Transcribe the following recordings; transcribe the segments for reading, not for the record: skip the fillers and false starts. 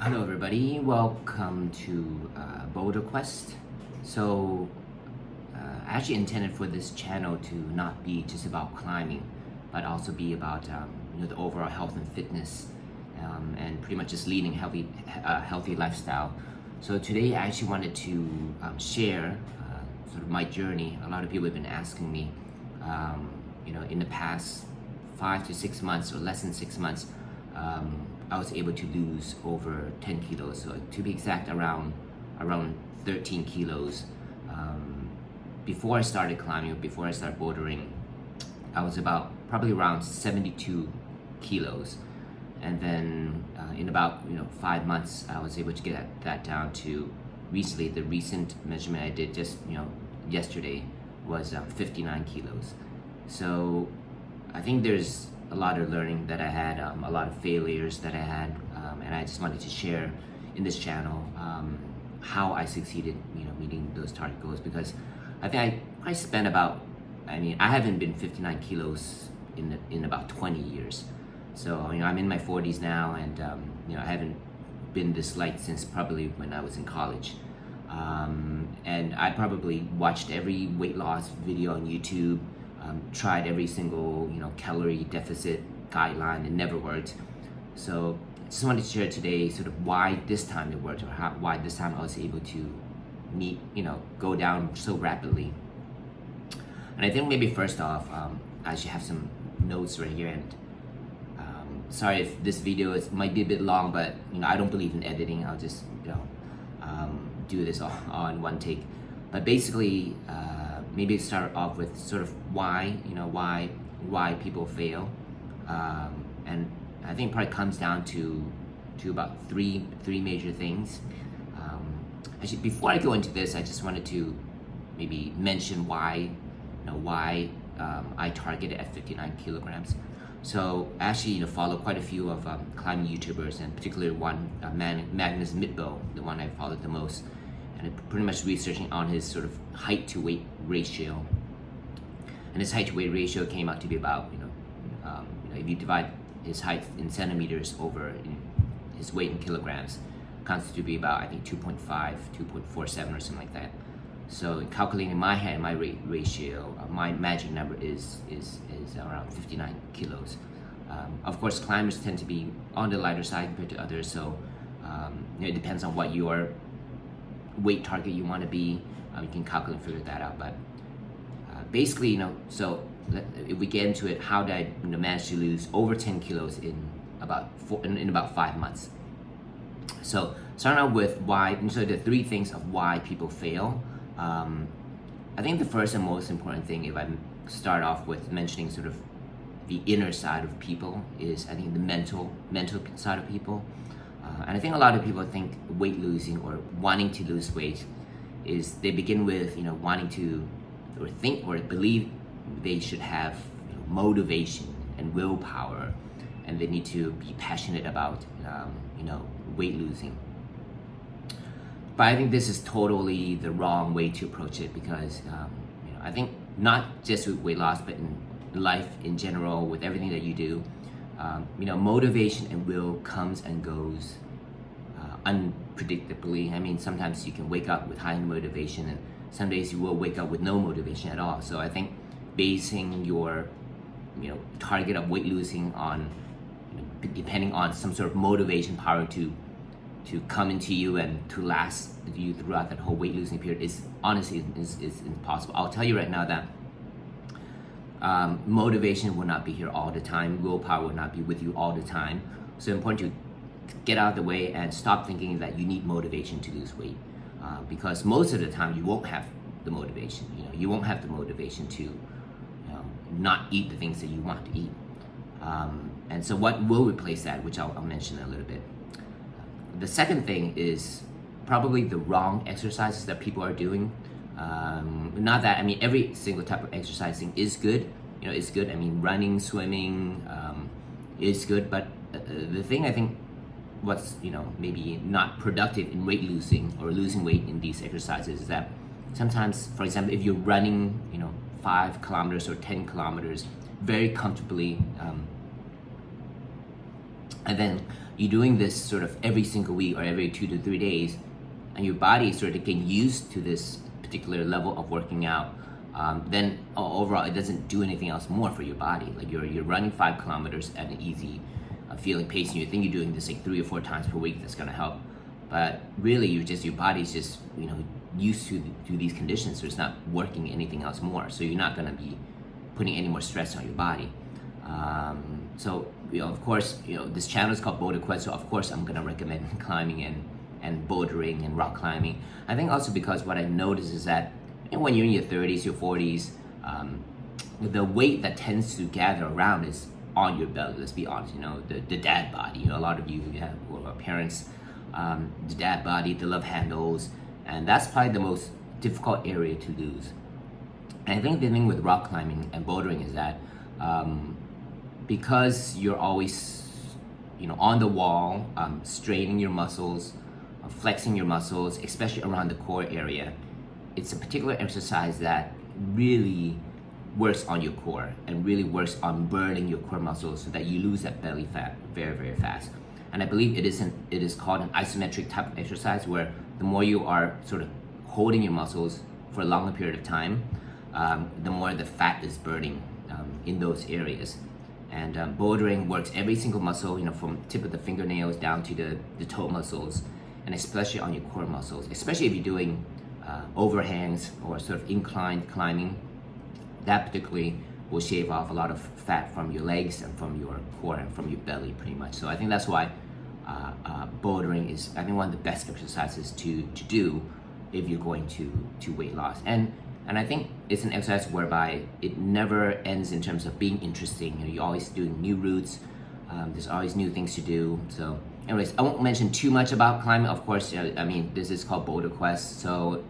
Hello everybody, welcome to Boulder Quest. So I actually intended for this channel to not be just about climbing, but also be about the overall health and fitness, and pretty much just leading healthy lifestyle. So today I actually wanted to share sort of my journey. A lot of people have been asking me, in the past 5 to 6 months or less than 6 months, I was able to lose over 10 kilos. So to be exact, around 13 kilos. Before I started climbing, before I started bouldering, I was probably around 72 kilos. And then in about 5 months, I was able to get that down to recently. The recent measurement I did just yesterday was 59 kilos. So I think there's a lot of learning that I had, a lot of failures that I had, and I just wanted to share in this channel how I succeeded, meeting those target goals. Because I think I spent I haven't been 59 kilos in about 20 years. So I'm in my 40s now, and I haven't been this light since probably when I was in college. And I probably watched every weight loss video on YouTube. Tried every single calorie deficit guideline. It never worked. So I just wanted to share today sort of why this time it worked, or why this time I was able to go down so rapidly. And I think maybe first off, I should have some notes right here. And sorry if this video might be a bit long, but I don't believe in editing. I'll just do this all in one take. But basically, maybe start off with sort of why people fail, and I think it probably comes down to about three major things. Actually, before I go into this, I just wanted to maybe mention why I targeted at 59 kilograms. So I actually follow quite a few of climbing YouTubers, and particularly one, Magnus Midtboe, the one I followed the most. And pretty much researching on his sort of height to weight ratio, and his height to weight ratio came out to be about if you divide his height in centimeters over his weight in kilograms, comes to be about I think 2.5, 2.47 or something like that. So in calculating in my head, my ratio, my magic number is around 59 kilos. Of course, climbers tend to be on the lighter side compared to others, so it depends on what your weight target you want to be. You can calculate and figure that out. But basically, so if we get into it, how did I manage to lose over 10 kilos in about 5 months? So starting out with why. So the three things of why people fail. I think the first and most important thing, if I start off with mentioning sort of the inner side of people, is I think the mental side of people. And I think a lot of people think weight losing or wanting to lose weight is they begin with wanting to, or think or believe they should have motivation and willpower, and they need to be passionate about weight losing. But I think this is totally the wrong way to approach it, because I think not just with weight loss, but in life in general, with everything that you do, motivation and will comes and goes unpredictably. I mean, sometimes you can wake up with high motivation, and some days you will wake up with no motivation at all. So I think basing your target of weight losing on depending on some sort of motivation power to come into you and to last you throughout that whole weight losing period is honestly is impossible. I'll tell you right now that motivation will not be here all the time. Willpower will not be with you all the time. So it's important to get out of the way and stop thinking that you need motivation to lose weight, because most of the time you won't have the motivation. You won't have the motivation to not eat the things that you want to eat. And so what will replace that, which I'll mention in a little bit. The second thing is probably the wrong exercises that people are doing. Not that, every single type of exercising is good, is good. Running, swimming is good, but the thing I think what's maybe not productive in weight losing or losing weight in these exercises is that sometimes, for example, if you're running 5 kilometers or 10 kilometers very comfortably, and then you're doing this sort of every single week or every 2 to 3 days, and your body is sort of getting used to this particular level of working out, then overall it doesn't do anything else more for your body. Like you're running 5 kilometers at an easy feeling pace, and you think you're doing this like 3 or 4 times per week. That's gonna help, but really your body's just used to these conditions, so it's not working anything else more. So you're not gonna be putting any more stress on your body. So of course, this channel is called Boulder Quest, so of course I'm gonna recommend climbing and bouldering and rock climbing. I think also because what I noticed is that when you're in your 30s, your 40s, the weight that tends to gather around is on your belly. Let's be honest, the dad body. A lot of you have who are parents, the dad body, the love handles, and that's probably the most difficult area to lose. And I think the thing with rock climbing and bouldering is that because you're always on the wall, straining your muscles, flexing your muscles, especially around the core area, it's a particular exercise that really works on your core and really works on burning your core muscles so that you lose that belly fat very, very fast. And I believe it is called an isometric type of exercise, where the more you are sort of holding your muscles for a longer period of time, the more the fat is burning in those areas. And bouldering works every single muscle, from tip of the fingernails down to the toe muscles, and especially on your core muscles, especially if you're doing overhangs or sort of inclined climbing. That particularly will shave off a lot of fat from your legs and from your core and from your belly, pretty much. So I think that's why bouldering is, I think, one of the best exercises to do if you're going to weight loss. And I think it's an exercise whereby it never ends in terms of being interesting. You're always doing new routes. There's always new things to do. So anyways, I won't mention too much about climbing. Of course, this is called Boulder Quest, so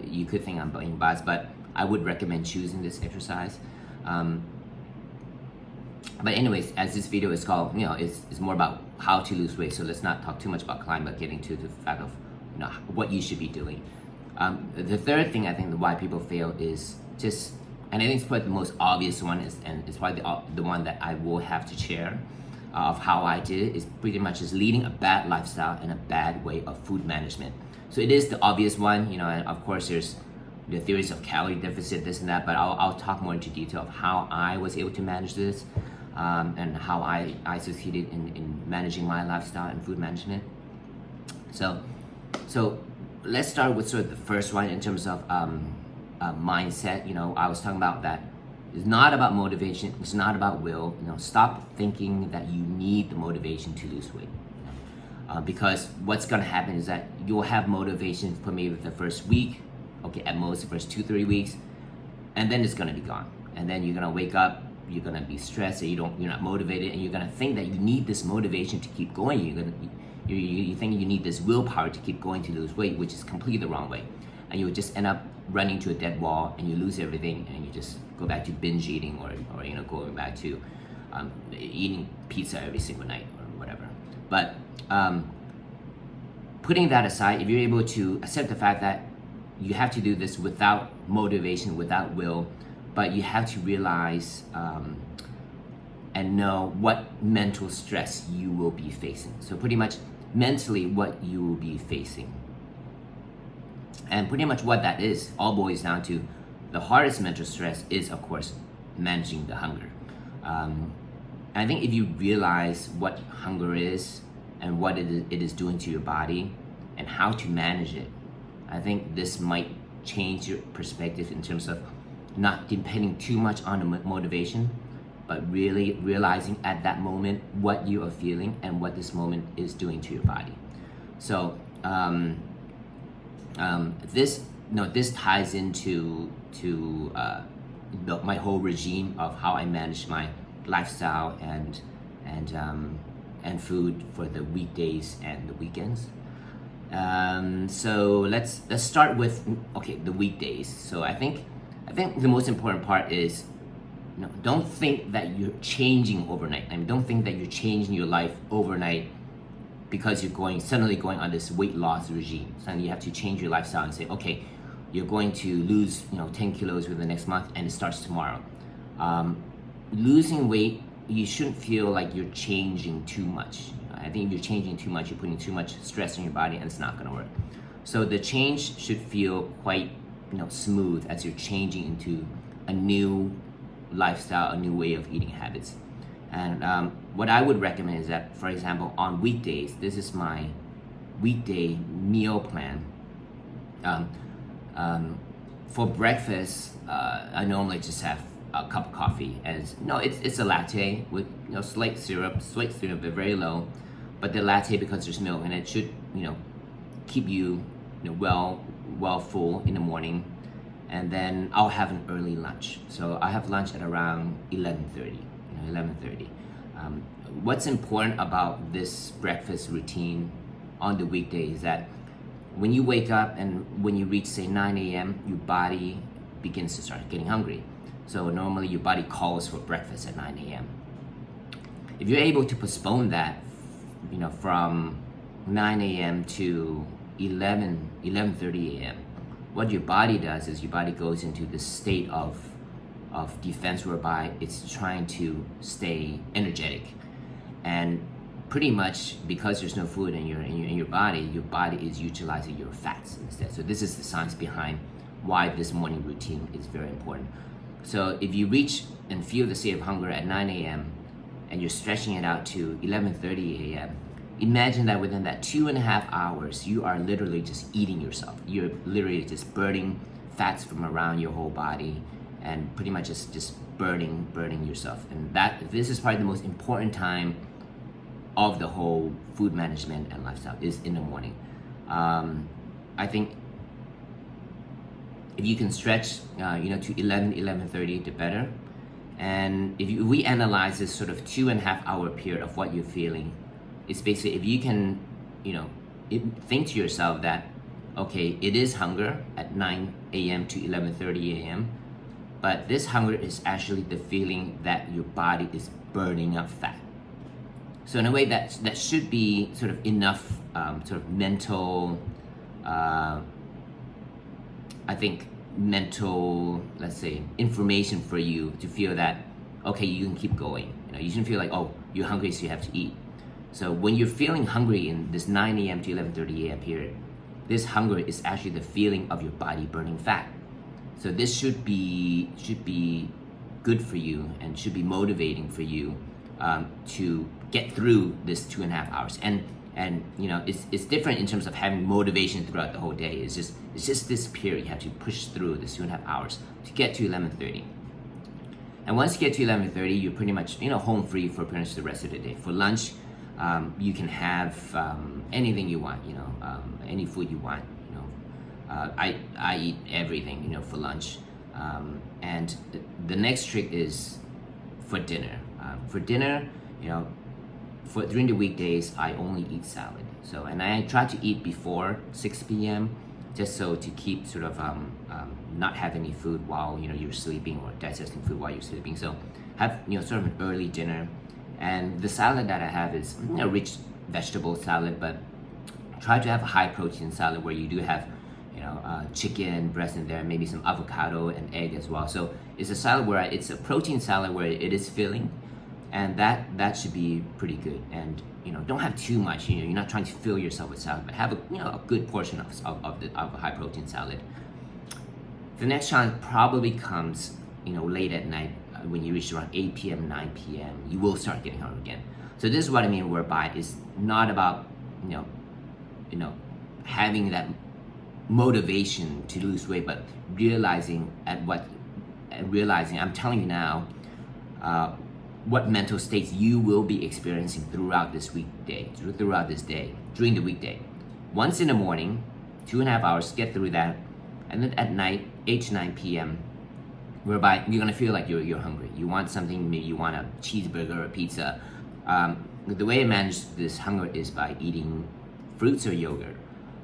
you could think I'm being biased, but I would recommend choosing this exercise. But anyways, as this video is called, it's more about how to lose weight. So let's not talk too much about climbing, but getting to the fact of what you should be doing. The third thing I think why people fail is just, and I think it's probably the most obvious one, and it's probably the one that I will have to share of how I did it, is pretty much just leading a bad lifestyle and a bad way of food management. So it is the obvious one, and of course there's the theories of calorie deficit, this and that, but I'll talk more into detail of how I was able to manage this, and how I succeeded in managing my lifestyle and food management. So let's start with sort of the first one in terms of mindset. I was talking about that it's not about motivation, it's not about will. Stop thinking that you need the motivation to lose weight. Because what's gonna happen is that you'll have motivation for maybe the first week, okay, at most the first 2-3 weeks, and then it's gonna be gone. And then you're gonna wake up, you're gonna be stressed, or you're not motivated, and you're gonna think that you need this motivation to keep going. You think you need this willpower to keep going to lose weight, which is completely the wrong way. And you'll just end up running to a dead wall, and you lose everything, and you just go back to binge eating, or going back to eating pizza every single night or whatever. But putting that aside, if you're able to accept the fact that you have to do this without motivation, without will, but you have to realize and know what mental stress you will be facing. So pretty much mentally what you will be facing. And pretty much what that is all boils down to the hardest mental stress is, of course, managing the hunger. I think if you realize what hunger is and what it is doing to your body and how to manage it, I think this might change your perspective in terms of not depending too much on the motivation, but really realizing at that moment what you are feeling and what this moment is doing to your body. So this ties into my whole regime of how I manage my lifestyle and food for the weekdays and the weekends. So let's start with the weekdays. So I think the most important part is don't think that you're changing overnight. I mean, don't think that you're changing your life overnight because you're suddenly going on this weight loss regime. Suddenly you have to change your lifestyle and say, okay, you're going to lose 10 kilos within the next month and it starts tomorrow. Losing weight you shouldn't feel like you're changing too much. I think if you're changing too much, you're putting too much stress on your body, and it's not going to work. So the change should feel quite, smooth as you're changing into a new lifestyle, a new way of eating habits. And what I would recommend is that, for example, on weekdays, this is my weekday meal plan. For breakfast, I normally just have a cup of coffee, and it's a latte with slight syrup, but very low. But the latte, because there's milk, and it should keep you well full in the morning. And then I'll have an early lunch. So I have lunch at around 11:30. 11:30. What's important about this breakfast routine on the weekday is that when you wake up and when you reach, say, 9 a.m., your body begins to start getting hungry. So normally your body calls for breakfast at 9 a.m. If you're able to postpone that, from 9 a.m. to 11:30 a.m., what your body does is your body goes into this state of defense whereby it's trying to stay energetic. And pretty much because there's no food in your body is utilizing your fats instead. So this is the science behind why this morning routine is very important. So if you reach and feel the state of hunger at 9 a.m. and you're stretching it out to 11:30 a.m., imagine that within that 2.5 hours, you are literally just eating yourself. You're literally just burning fats from around your whole body and pretty much just burning yourself. And this is probably the most important time of the whole food management and lifestyle is in the morning. I think if you can stretch, to 11:30, the better. And if we analyze this sort of 2.5 hour period of what you're feeling, it's basically if you can, think to yourself that, okay, it is hunger at 9 a.m. to 11:30 a.m., but this hunger is actually the feeling that your body is burning up fat. So in a way that should be sort of enough sort of mental, let's say, information for you to feel that, okay, you can keep going. You shouldn't feel like, oh, you're hungry, so you have to eat. So when you're feeling hungry in this 9 a.m. to 11:30 a.m. period, this hunger is actually the feeling of your body burning fat. So this should be good for you and should be motivating for you to get through this 2.5 hours. And it's different in terms of having motivation throughout the whole day. It's just this period you have to push through this 2.5 hours to get to 11:30. And once you get to 11:30, you're pretty much home free for pretty much the rest of the day. For lunch, you can have anything you want, any food you want. I eat everything, for lunch. And the next trick is for dinner. For dinner, during the weekdays, I only eat salad. So, and I try to eat before 6 p.m. just so to keep sort of not have any food while you're sleeping or digesting food while you're sleeping. So have sort of an early dinner. And the salad that I have is rich vegetable salad, but try to have a high protein salad where you do have chicken breast in there, maybe some avocado and egg as well. So it's a salad where it's a protein salad where it is filling, and that should be pretty good. And don't have too much. You're not trying to fill yourself with salad, but have a good portion of a high protein salad. The next challenge probably comes late at night. When you reach around 8 p.m., 9 p.m., you will start getting hungry again. So this is what I mean whereby it's not about, having that motivation to lose weight, but realizing, I'm telling you now, what mental states you will be experiencing throughout this day, during the weekday. Once in the morning, 2.5 hours, get through that. And then at night, 8 to 9 p.m., whereby you're gonna feel like you're hungry. You want something, maybe you want a cheeseburger or a pizza. The way I manage this hunger is by eating fruits or yogurt.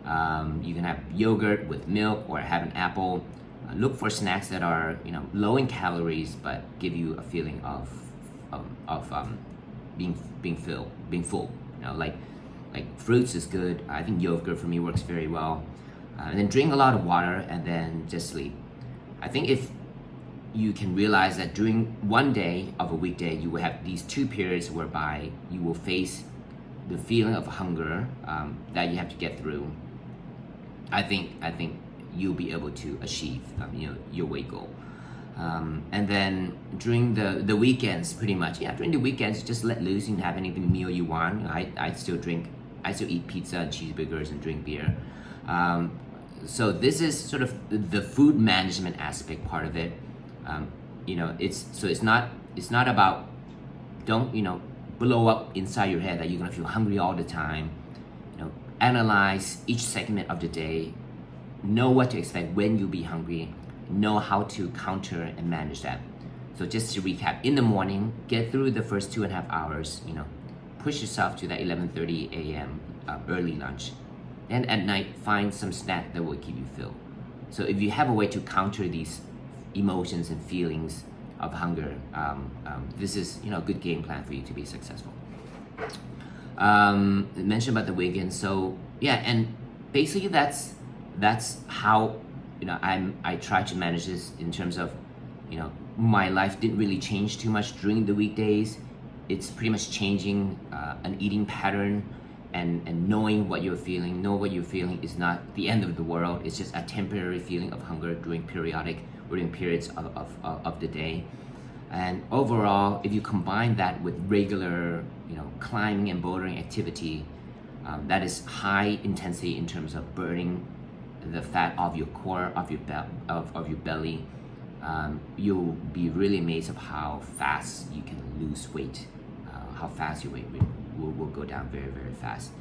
You can have yogurt with milk or have an apple. Look for snacks that are low in calories but give you a feeling of being full. Like fruits is good. I think yogurt for me works very well. And then drink a lot of water and then just sleep. I think if you can realize that during one day of a weekday, you will have these 2 periods whereby you will face the feeling of hunger that you have to get through. I think you'll be able to achieve your weight goal. And then during the weekends, pretty much, during the weekends, just let loose and have any meal you want. I still eat pizza and cheeseburgers and drink beer. So this is sort of the food management aspect part of it. It's not about, don't blow up inside your head that you're gonna feel hungry all the time. Analyze each segment of the day, know what to expect when you'll be hungry, know how to counter and manage that. So just to recap, in the morning, get through the first 2.5 hours, push yourself to that 11:30 a.m. Early lunch. Then at night, find some snack that will keep you filled. So if you have a way to counter these emotions and feelings of hunger, this is a good game plan for you to be successful. Mentioned about the weekend, so and basically that's how I try to manage this in terms of my life didn't really change too much during the weekdays. It's pretty much changing an eating pattern and knowing what you're feeling. Know what you're feeling is not the end of the world. It's just a temporary feeling of hunger during periods of the day. And overall, if you combine that with regular climbing and bouldering activity, that is high intensity in terms of burning the fat of your core, of your belly, you'll be really amazed of how fast you can lose weight, how fast your weight will go down very, very fast.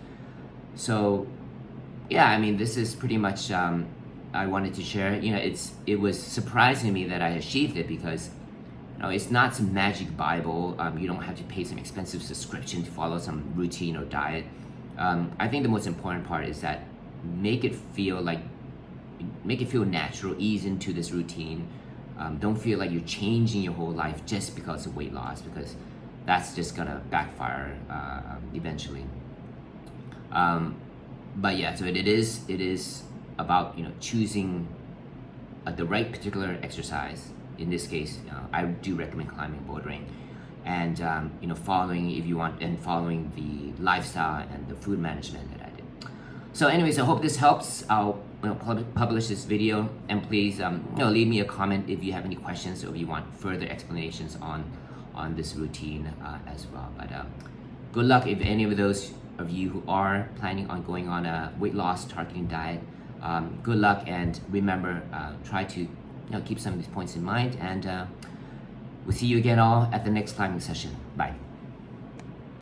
So this is pretty much I wanted to share. It was surprising to me that I achieved it, because it's not some magic Bible. You don't have to pay some expensive subscription to follow some routine or diet. I think the most important part is that make it feel natural, ease into this routine. Don't feel like you're changing your whole life just because of weight loss, because that's just gonna backfire eventually. So it is about choosing the right particular exercise. In this case, I do recommend climbing and bouldering, and following, if you want, and following the lifestyle and the food management that I did. So anyways, I hope this helps. I'll publish this video, and please leave me a comment if you have any questions or if you want further explanations on this routine as well. But good luck if any of those of you who are planning on going on a weight loss targeting diet. Good luck, and remember, try to keep some of these points in mind, and we'll see you again all at the next climbing session. Bye.